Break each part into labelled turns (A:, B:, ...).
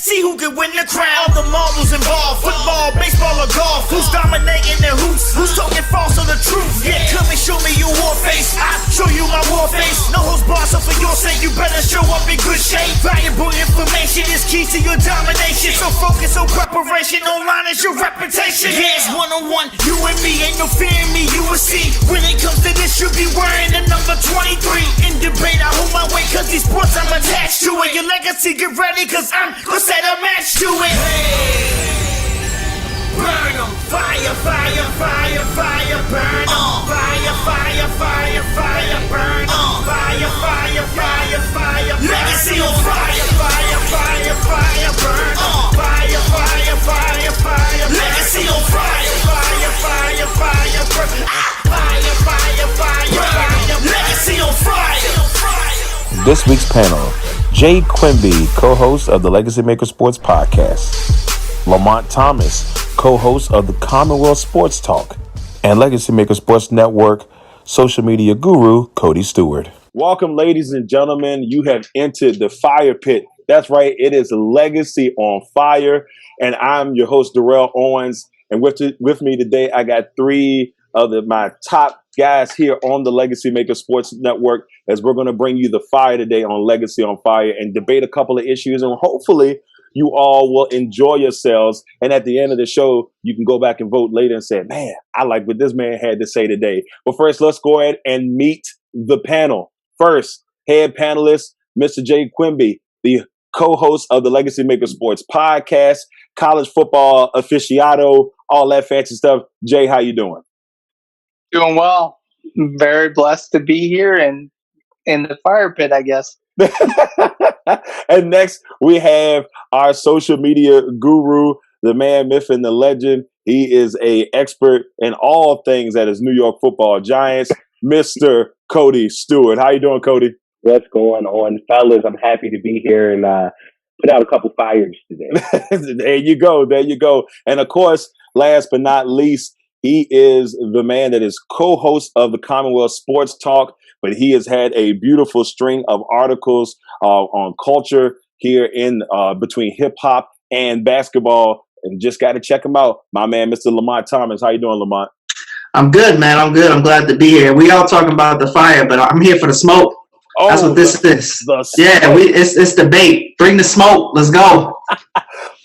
A: See who can win the crown. All the marbles involved, football, baseball, or golf. Who's dominating the hoops? Who's talking false or the truth? Yeah, come and show me your war face. I show you my war face. No holds barred, so for your sake, you better show up in good shape. Valuable information is key to your domination. So focus on preparation, online is your reputation. Yeah, it's one-on-one, you and me, ain't no fear in me, you will see. When it comes to this, you be wearing the number 23. In debate, I hold my weight, cause these sports I'm attached to it. Your legacy, get ready, cause I'm gonna set a match to it. Hey, burn 'em, fire, fire, fire, fire, burn 'em. Fire, fire, fire, fire, burn 'em. Fire, fire, fire, fire, legacy on fire, fire, fire, fire, burn 'em. Fire, fire, fire, fire, legacy on fire, fire, fire, fire, burn 'em. Fire, fire, fire, fire, legacy on fire.
B: This week's panel, Jay Quimby, co-host of the LegacyMaker Sports Podcast, Lamonte Thomas, co-host of the Commonwealth Sports Talk, and LegacyMaker Sports Network social media guru, Cody Stewart. Welcome, ladies and gentlemen. You have entered the fire pit. That's right. It is Legacy on Fire, and I'm your host, Darrell Owens. And with me today, I got three of my top guys here on the LegacyMaker Sports Network, as we're going to bring you the fire today on Legacy on Fire and debate a couple of issues, and hopefully you all will enjoy yourselves. And at the end of the show, you can go back and vote later and say, man, I like what this man had to say today. But first, let's go ahead and meet the panel. First, head panelist, Mr. Jay Quimby, the co-host of the LegacyMaker Sports Podcast, college football aficionado, all that fancy stuff. Jay, how you doing?
C: Doing well. Very blessed to be here and in the fire pit, I guess.
B: And next, we have our social media guru, the man, myth, and the legend. He is an expert in all things that is New York Football Giants, Mr. Cody Stewart. How you doing, Cody?
D: What's going on, fellas? I'm happy to be here and put out a couple fires today.
B: There you go. There you go. And of course, last but not least, he is the man that is co-host of the Commonwealth Sports Talk, but he has had a beautiful string of articles on culture here in between hip hop and basketball, and just got to check him out. My man, Mr. Lamonte Thomas. How you doing, Lamont?
E: I'm good, man. I'm good. I'm glad to be here. We all talking about the fire, but I'm here for the smoke.
B: Oh,
E: that's what this is. It's debate. Bring the smoke. Let's go.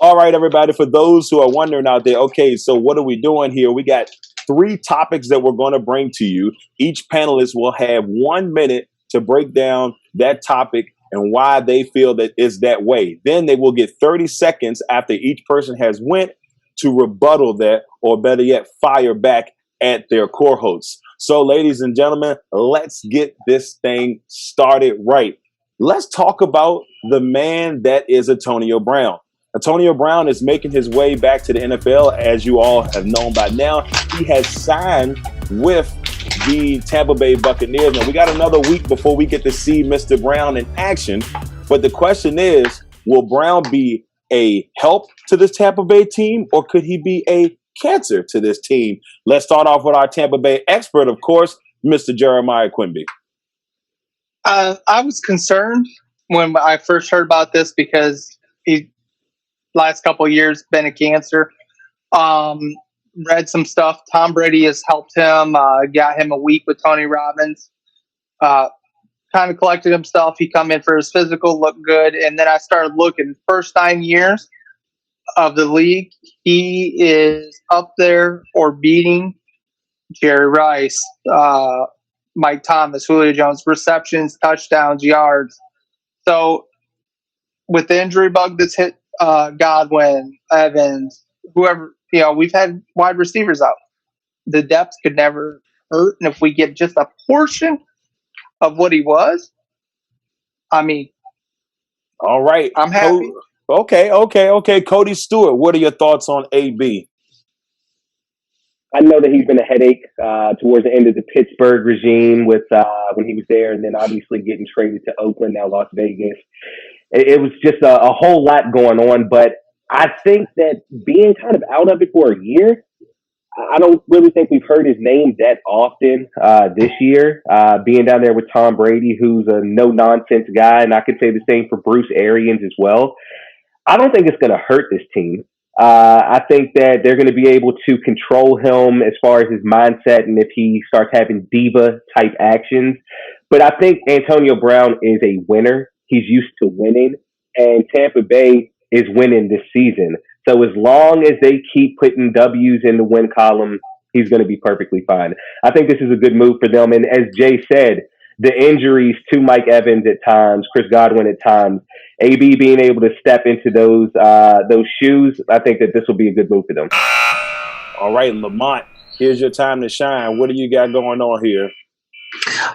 B: All right, everybody. For those who are wondering out there, okay, so what are we doing here? We got 3 topics that we're going to bring to you. Each panelist will have 1 minute to break down that topic and why they feel that it's that way. Then they will get 30 seconds after each person has went to rebuttal that, or better yet, fire back at their core hosts. So, ladies and gentlemen, let's get this thing started right. Let's talk about the man that is Antonio Brown. Antonio Brown is making his way back to the NFL, as you all have known by now. He has signed with the Tampa Bay Buccaneers. Now, we got another week before we get to see Mr. Brown in action. But the question is, will Brown be a help to this Tampa Bay team, or could he be a cancer to this team? Let's start off with our Tampa Bay expert, of course, Mr. Jeremiah Quimby.
C: I was concerned when I first heard about this because he last couple of years been a cancer. Read some stuff. Tom Brady has helped him, got him a week with Tony Robbins, kind of collected himself. He come in for his physical, looked good. And then I started looking, first 9 years of the league, he is up there or beating Jerry Rice, Mike Thomas, Julio Jones, receptions, touchdowns, yards. So with the injury bug that's hit Godwin, Evans, whoever, we've had wide receivers out. The depth could never hurt. And if we get just a portion of what he was, I mean,
B: all right,
C: I'm happy.
B: Okay. Cody Stewart, what are your thoughts on AB?
D: I know that he's been a headache towards the end of the Pittsburgh regime with when he was there, and then obviously getting traded to Oakland, now Las Vegas. It was just a whole lot going on, but I think that being kind of out of it for a year, I don't really think we've heard his name that often this year. Being down there with Tom Brady, who's a no-nonsense guy, and I could say the same for Bruce Arians as well. I don't think it's going to hurt this team. I think that they're going to be able to control him as far as his mindset and if he starts having diva type actions. But I think Antonio Brown is a winner. He's used to winning, and Tampa Bay is winning this season. So as long as they keep putting W's in the win column, he's going to be perfectly fine. I think this is a good move for them. And as Jay said, the injuries to Mike Evans at times, Chris Godwin at times, AB being able to step into those shoes, I think that this will be a good move for them.
B: All right, Lamont, here's your time to shine. What do you got going on here?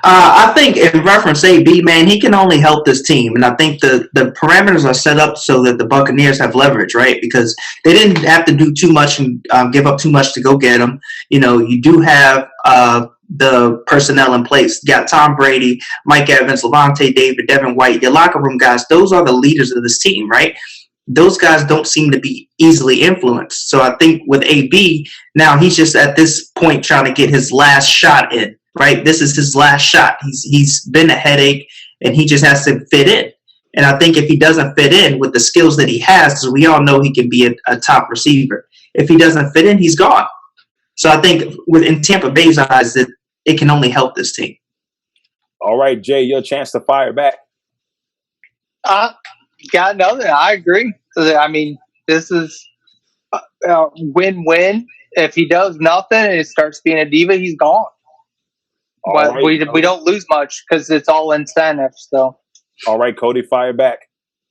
E: I think in reference to AB, man, he can only help this team. And I think the parameters are set up so that the Buccaneers have leverage, right? Because they didn't have to do too much and give up too much to go get him. You know, you do have the personnel in place. You got Tom Brady, Mike Evans, Lamonte David, Devin White, your locker room guys. Those are the leaders of this team, right? Those guys don't seem to be easily influenced. So I think with AB, now he's just at this point trying to get his last shot in, right? This is his last shot. He's been a headache, and he just has to fit in. And I think if he doesn't fit in with the skills that he has, because we all know he can be a top receiver, if he doesn't fit in, he's gone. So I think in Tampa Bay's eyes, that it can only help this team.
B: All right, Jay, your chance to fire back.
C: Got nothing. I agree. I mean, this is win-win. If he does nothing and it starts being a diva, he's gone. But we don't lose much because it's all incentives. So.
B: All right, Cody, fire back.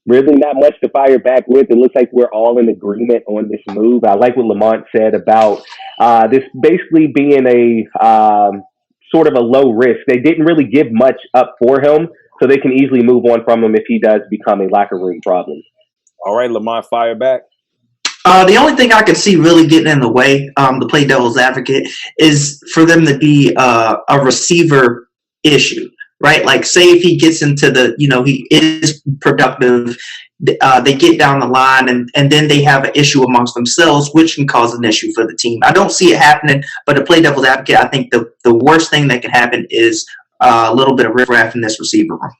D: Really not much to fire back with. It looks like we're all in agreement on this move. I like what Lamont said about this basically being a sort of a low risk. They didn't really give much up for him, so they can easily move on from him if he does become a locker room problem.
B: All right, Lamont, fire back.
E: The only thing I could see really getting in the way, to play devil's advocate, is for them to be a receiver issue, right? Like, say if he gets into he is productive, they get down the line, and then they have an issue amongst themselves, which can cause an issue for the team. I don't see it happening, but to play devil's advocate, I think the worst thing that can happen is a little bit of riffraff in this receiver room.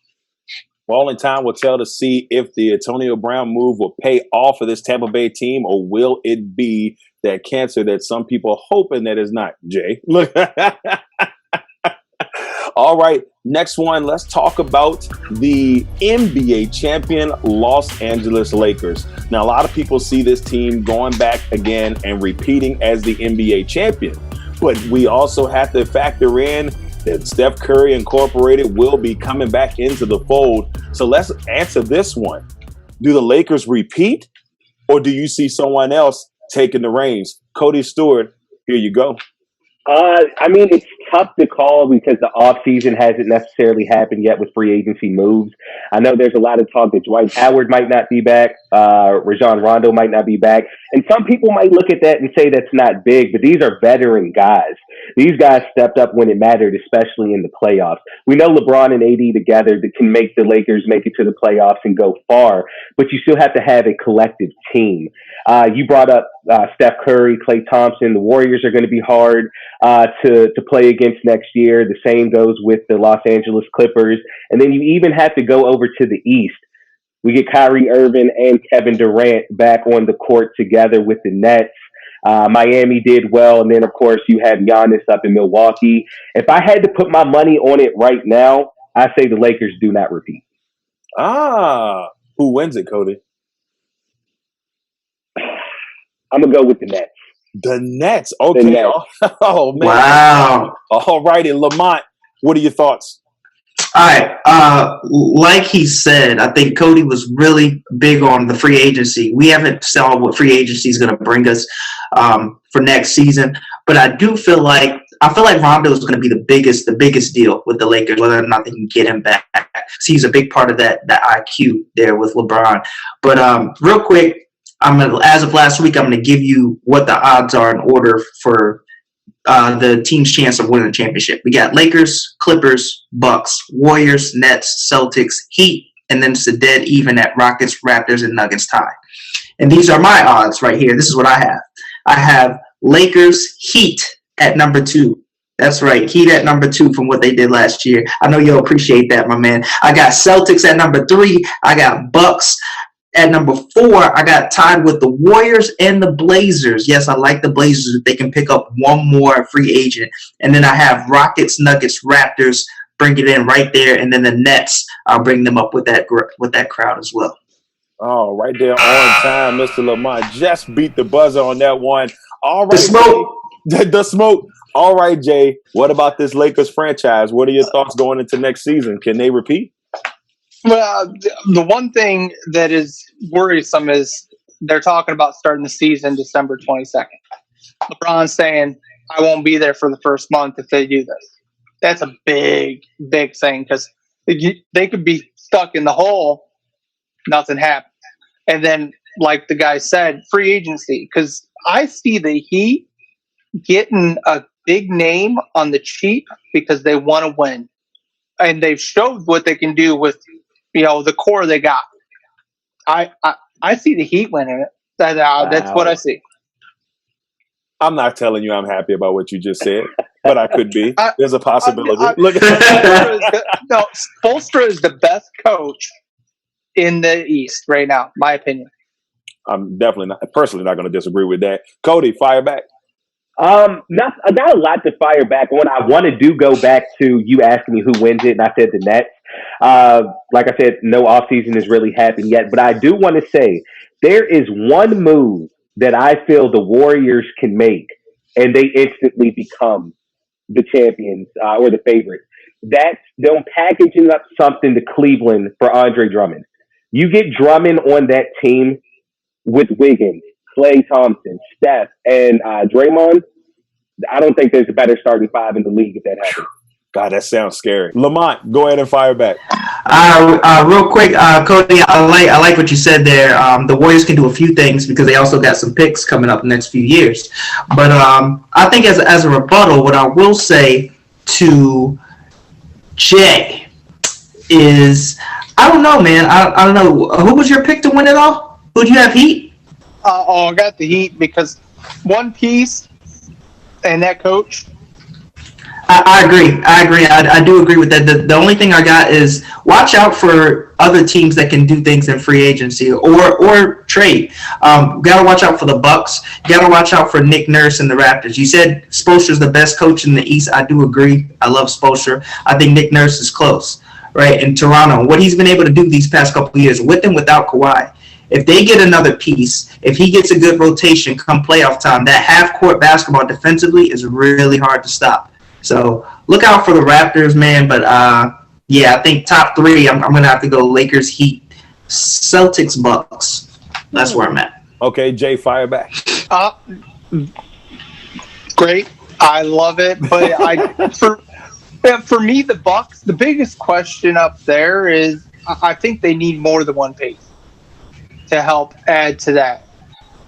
B: Well, only time will tell to see if the Antonio Brown move will pay off for this Tampa Bay team, or will it be that cancer that some people are hoping that is not, Jay. Look. All right, next one. Let's talk about the NBA champion Los Angeles Lakers. Now, a lot of people see this team going back again and repeating as the NBA champion, but we also have to factor in that Steph Curry Incorporated will be coming back into the fold. So let's answer this one. Do the Lakers repeat, or do you see someone else taking the reins? Cody, Stewart, here you go.
D: I mean, it's tough to call because the offseason hasn't necessarily happened yet with free agency moves. I know there's a lot of talk that Dwight Howard might not be back, Rajon Rondo might not be back, and some people might look at that and say that's not big, but these are veteran guys. These guys stepped up when it mattered, especially in the playoffs. We know LeBron and AD together that can make the Lakers make it to the playoffs and go far, but you still have to have a collective team. You brought up Steph Curry, Klay Thompson. The Warriors are going to be hard to play against next year. The same goes with the Los Angeles Clippers. And then you even have to go over to the East. We get Kyrie Irving and Kevin Durant back on the court together with the Nets. Miami did well. And then, of course, you have Giannis up in Milwaukee. If I had to put my money on it right now, I say the Lakers do not repeat.
B: Who wins it, Cody?
D: I'm going to go with the Nets.
B: The Nets. Okay.
D: The Nets.
B: Oh, man.
E: Wow.
B: All righty. Lamont, what are your thoughts?
E: All right. Like he said, I think Cody was really big on the free agency. We haven't saw what free agency is going to bring us for next season, but I feel like Rondo is going to be the biggest deal with the Lakers, whether or not they can get him back. So he's a big part of that IQ there with LeBron. But real quick, as of last week, I'm going to give you what the odds are in order for the team's chance of winning the championship. We got Lakers, Clippers, Bucks, Warriors, Nets, Celtics, Heat, and then it's a dead even at Rockets, Raptors, and Nuggets tie. And these are my odds right here. This is what I have. I have Lakers, Heat at number 2. That's right, Heat at number 2 from what they did last year. I know you'll appreciate that, my man. I got Celtics at number 3. I got Bucks at number 4, I got tied with the Warriors and the Blazers. Yes, I like the Blazers if they can pick up one more free agent. And then I have Rockets, Nuggets, Raptors, bring it in right there. And then the Nets, I'll bring them up with that crowd as well.
B: Oh, right there on time, Mr. Lamont. Just beat the buzzer on that one. All right,
E: The smoke.
B: The smoke. All right, Jay. What about this Lakers franchise? What are your thoughts going into next season? Can they repeat?
C: Well, the one thing that is worrisome is they're talking about starting the season December 22nd. LeBron's saying, I won't be there for the first month if they do this. That's a big, big thing because they could be stuck in the hole, nothing happens. And then, like the guy said, free agency, because I see the Heat getting a big name on the cheap because they want to win. And they've showed what they can do with the core they got. I see the Heat winning it. That's what I see.
B: I'm not telling you I'm happy about what you just said, but I could be. There's a possibility. Look
C: Spoelstra is the best coach in the East right now, my opinion.
B: I'm definitely personally not going to disagree with that. Cody, fire back.
D: I got a lot to fire back on. I want to go back to you asking me who wins it, and I said the Nets. Like I said, no offseason has really happened yet, but I do want to say there is one move that I feel the Warriors can make, and they instantly become the champions or the favorite. That's them packaging up something to Cleveland for Andre Drummond. You get Drummond on that team with Wiggins, Klay Thompson, Steph, and Draymond. I don't think there's a better starting 5 in the league if that happens.
B: God, that sounds scary. Lamont, go ahead and fire back.
E: Real quick, Cody, I like what you said there. The Warriors can do a few things because they also got some picks coming up the next few years. But I think as a rebuttal, what I will say to Jay is, I don't know, man. I don't know. Who was your pick to win it all? Who do you have, Heat?
C: I got the Heat because one piece and that coach.
E: I agree. I do agree with that. The only thing I got is watch out for other teams that can do things in free agency or trade. Got to watch out for the Bucks. Got to watch out for Nick Nurse and the Raptors. You said Spoelstra's the best coach in the East. I do agree. I love Spoelstra. I think Nick Nurse is close, right? In Toronto, what he's been able to do these past couple of years with and without Kawhi. If they get another piece, if he gets a good rotation come playoff time, that half-court basketball defensively is really hard to stop. So look out for the Raptors, man. But, I think top 3, I'm going to have to go Lakers, Heat, Celtics, Bucks. That's where I'm at.
B: Okay, Jay, fire back.
C: Great. I love it. But for me, the Bucks, the biggest question up there is I think they need more than one piece to help add to that.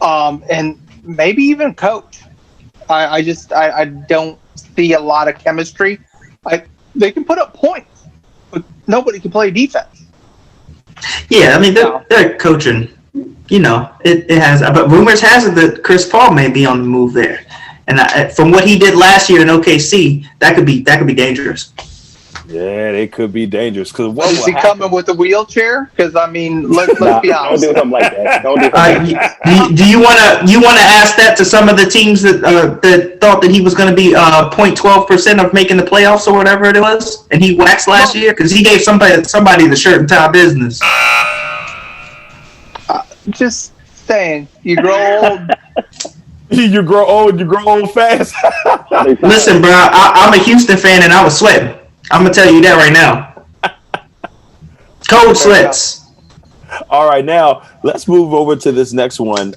C: And maybe even coach. I don't see a lot of chemistry. They can put up points, but nobody can play defense.
E: Yeah, I mean, they're coaching. It has. But rumors has it that Chris Paul may be on the move there. And from what he did last year in OKC, that could be dangerous.
B: Yeah, they could be dangerous. Because
C: is he coming with a wheelchair? Because I mean, let's be honest.
D: Don't do something like that. Don't do something.
E: Do you want to ask that to some of the teams that thought that he was going to be 0.12% of making the playoffs or whatever it was, and he waxed last year because he gave somebody the shirt and tie business.
C: Just saying, you grow old.
B: You grow old fast.
E: Listen, bro, I'm a Houston fan and I was sweating. I'm going to tell you that right now. Cold sweats.
B: All right, now let's move over to this next one.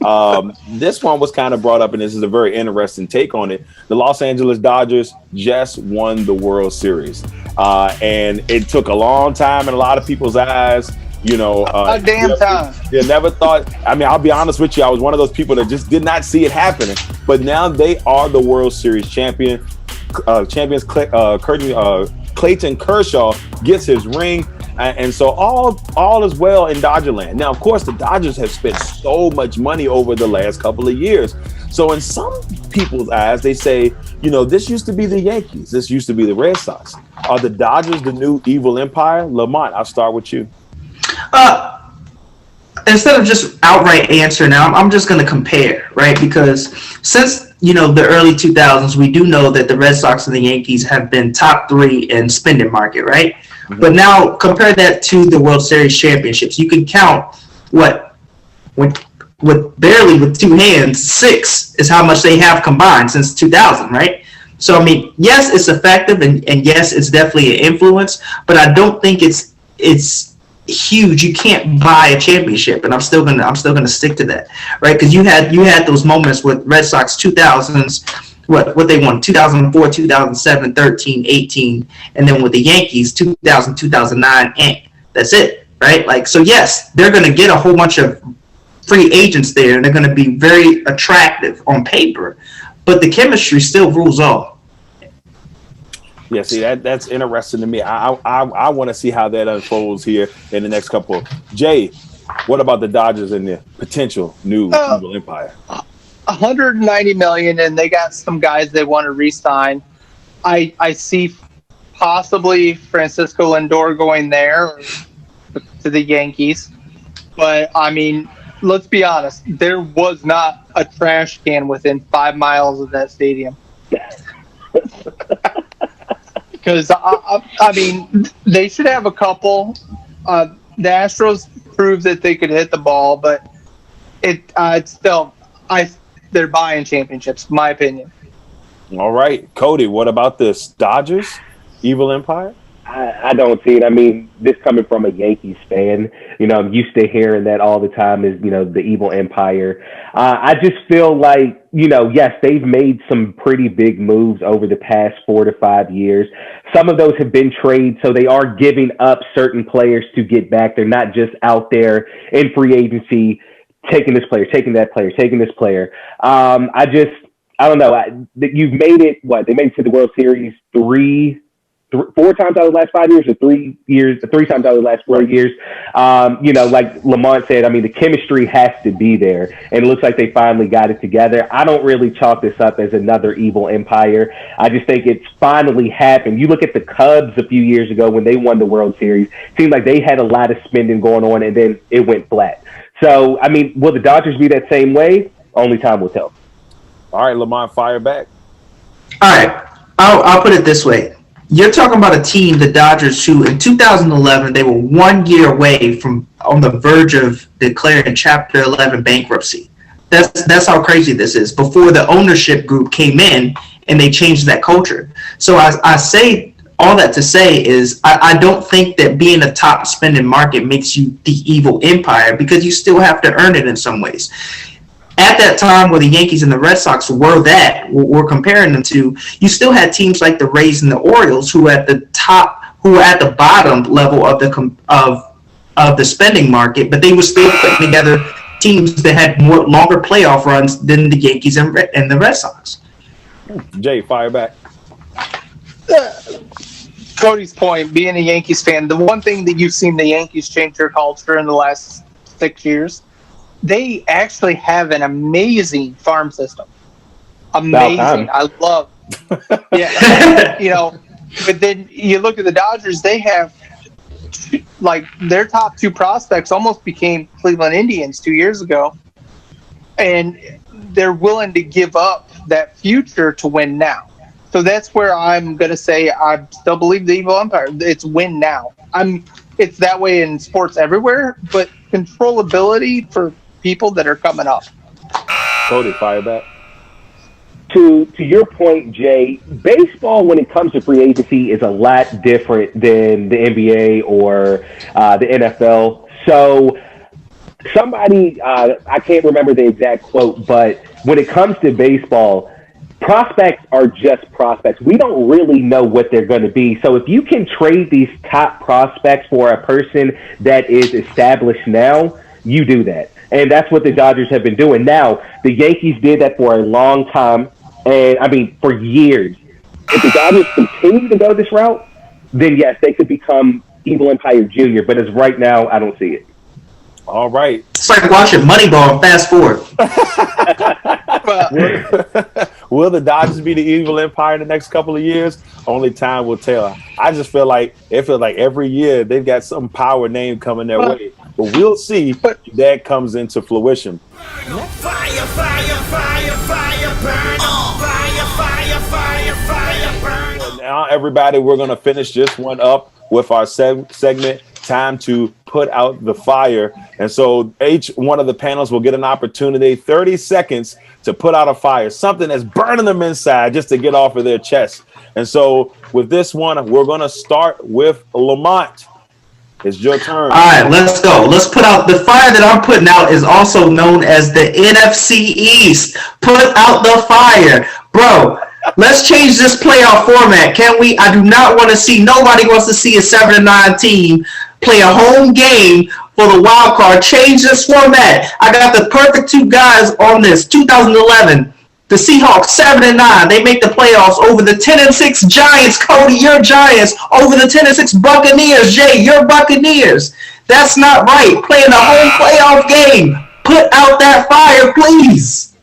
B: This one was kind of brought up, and this is a very interesting take on it. The Los Angeles Dodgers just won the World Series. And it took a long time in a lot of people's eyes.
C: A damn time.
B: You never thought. I mean, I'll be honest with you. I was one of those people that just did not see it happening. But now they are the World Series champions. Clayton Kershaw gets his ring, and so all is well in Dodgerland. Now, of course, the Dodgers have spent so much money over the last couple of years. So in some people's eyes, they say, this used to be the Yankees. This used to be the Red Sox. Are the Dodgers the new evil empire? Lamont, I'll start with you.
E: instead of just outright answer now, I'm just going to compare, right? Because since the early 2000s, we do know that the Red Sox and the Yankees have been top 3 in spending market, right? Mm-hmm. But now compare that to the World Series championships. You can count with 2 hands, 6 is how much they have combined since 2000, right? So I mean, yes, it's effective, and yes, it's definitely an influence, but I don't think it's huge. You can't buy a championship, and I'm still gonna stick to that, right? Because you had those moments with Red Sox 2000s, what they won 2004, 2007, 13, 18, and then with the Yankees 2000, 2009, and that's it, right? Like, so yes, they're gonna get a whole bunch of free agents there, and they're gonna be very attractive on paper, but the chemistry still rules all.
B: Yeah, see, that's interesting to me. I want to see how that unfolds here in the next couple. Jay, what about the Dodgers and the potential new evil empire?
C: 190 million, and they got some guys they want to re-sign. I see possibly Francisco Lindor going there to the Yankees, but I mean, let's be honest. There was not a trash can within 5 miles of that stadium. Because, I mean, they should have a couple. The Astros proved that they could hit the ball, but it's still, they're buying championships, in my opinion.
B: All right. Cody, what about this? Dodgers? Evil empire?
D: I don't see it. I mean, this coming from a Yankees fan, I'm used to hearing that all the time is, the evil empire. I just feel like, yes, they've made some pretty big moves over the past 4 to 5 years. Some of those have been trades, so they are giving up certain players to get back. They're not just out there in free agency, taking this player, taking that player, taking this player. I don't know. You've made it, they made it to the World Series 4 times out of the last 5 years, or 3 times out of the last 4 years. Like Lamonte said, I mean, the chemistry has to be there, and it looks like they finally got it together. I don't really chalk this up as another evil empire. I just think it's finally happened. You look at the Cubs a few years ago when they won the World Series, it seemed like they had a lot of spending going on, and then it went flat. So, I mean, will the Dodgers be that same way? Only time will tell.
B: All right, Lamont, fire back.
E: All right, I'll put it this way. You're talking about a team, the Dodgers, who in 2011, they were 1 year away from on the verge of declaring Chapter 11 bankruptcy. That's how crazy this is. Before the ownership group came in and they changed that culture. So I say all that to say is I don't think that being a top spending market makes you the evil empire, because you still have to earn it in some ways. At that time where the Yankees and the Red Sox we're comparing them to, you still had teams like the Rays and the Orioles who were at the bottom level of the spending market, but they were still putting together teams that had longer playoff runs than the Yankees and the Red Sox.
B: Jay, fire back.
C: Cody's point, being a Yankees fan, the one thing that you've seen the Yankees change their culture in the last 6 years, they actually have an amazing farm system. Amazing. I love. Yeah. But then you look at the Dodgers, they have their top 2 prospects almost became Cleveland Indians 2 years ago. And they're willing to give up that future to win now. So that's where I'm going to say I still believe the evil empire. It's win now. It's that way in sports everywhere, but controllability for people that are coming up.
B: Cody, fire back.
D: To your point, Jay, baseball, when it comes to free agency, is a lot different than the NBA or the NFL. So somebody, I can't remember the exact quote, but when it comes to baseball, prospects are just prospects. We don't really know what they're going to be. So if you can trade these top prospects for a person that is established now, you do that. And that's what the Dodgers have been doing. Now, the Yankees did that for a long time, and I mean, for years. If the Dodgers continue to go this route, then yes, they could become Evil Empire Jr., but as right now, I don't see it.
B: All right.
E: It's like watching Moneyball fast forward.
B: Will the Dodgers be the evil empire in the next couple of years? Only time will tell. I just feel like every year they've got some power name coming their way. but we'll see if that comes into fruition.
A: Fire, fire, fire, fire, burn 'em. Fire, fire, fire, fire, burn 'em.
B: Now, everybody, we're going to finish this one up with our segment, Time to Put Out the Fire. And so each one of the panels will get an opportunity, 30 seconds to put out a fire, something that's burning them inside just to get off of their chest. And so with this one, we're going to start with Lamonte. It's your turn.
E: All right, let's go. Let's put out the fire that I'm putting out is also known as the NFC East. Put out the fire. Bro, let's change this playoff format. Can we? I do not want to see, nobody wants to see a 7-9 team play a home game for the wild card. Change this format. I got the perfect two guys on this. 2011. The Seahawks 7-9, they make the playoffs over the 10-6 Giants. Cody, your Giants over the 10-6 Buccaneers. Jay, your Buccaneers. That's not right. Playing a home playoff game. Put out that fire, please.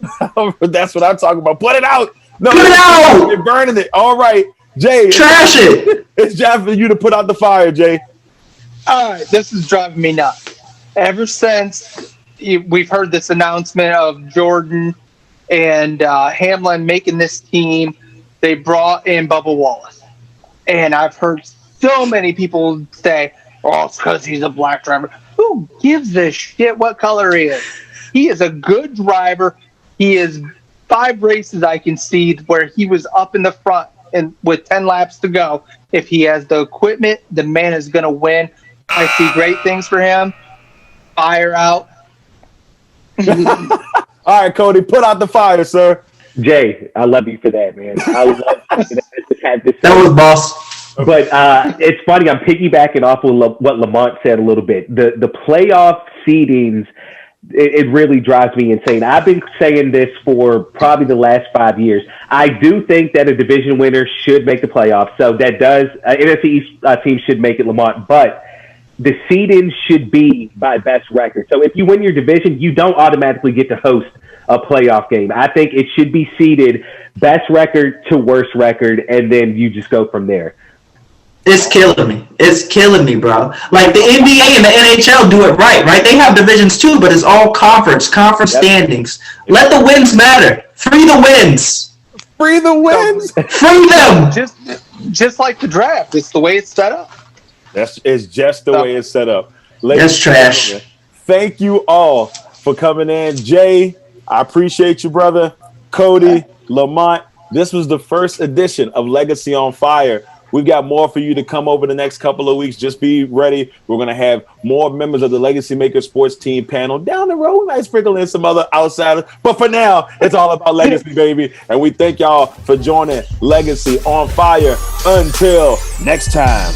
B: That's what I'm talking about. Put it out. No,
E: Put it out.
B: You're burning it. All right, Jay.
E: Trash it.
B: It's time for you to put out the fire, Jay.
C: All right, this is driving me nuts. Ever since we've heard this announcement of Jordan and Hamlin making this team, they brought in Bubba Wallace. And I've heard so many people say, oh, it's because he's a black driver. Who gives a shit what color he is? He is a good driver. He is 5 races I can see where he was up in the front and with 10 laps to go. If he has the equipment, the man is going to win. I see great things for him. Fire out.
B: All right, Cody, put out the fire, sir.
D: Jay, I love you for that, man. I love you to have this.
E: That was boss.
D: But it's funny. I'm piggybacking off of what Lamont said a little bit. The playoff seedings, it really drives me insane. I've been saying this for probably the last 5 years. I do think that a division winner should make the playoffs. So that does NFC East team should make it, Lamont. But the seeding should be by best record. So if you win your division, you don't automatically get to host a playoff game. I think it should be seeded best record to worst record, and then you just go from there.
E: It's killing me. It's killing me, bro. Like the NBA and the NHL do it right? They have divisions too, but it's all conference standings. Let the wins matter. Free the wins.
B: Free the wins.
E: Free them.
C: Just like the draft. It's the way it's set up.
B: It's just the way it's set up.
E: That's trash.
B: Thank you all for coming in. Jay, I appreciate you, brother. Cody, Lamont, this was the first edition of Legacy on Fire. We've got more for you to come over the next couple of weeks. Just be ready. We're going to have more members of the LegacyMaker sports team panel down the road. We might sprinkle in some other outsiders. But for now, it's all about Legacy, baby. And we thank y'all for joining Legacy on Fire. Until next time.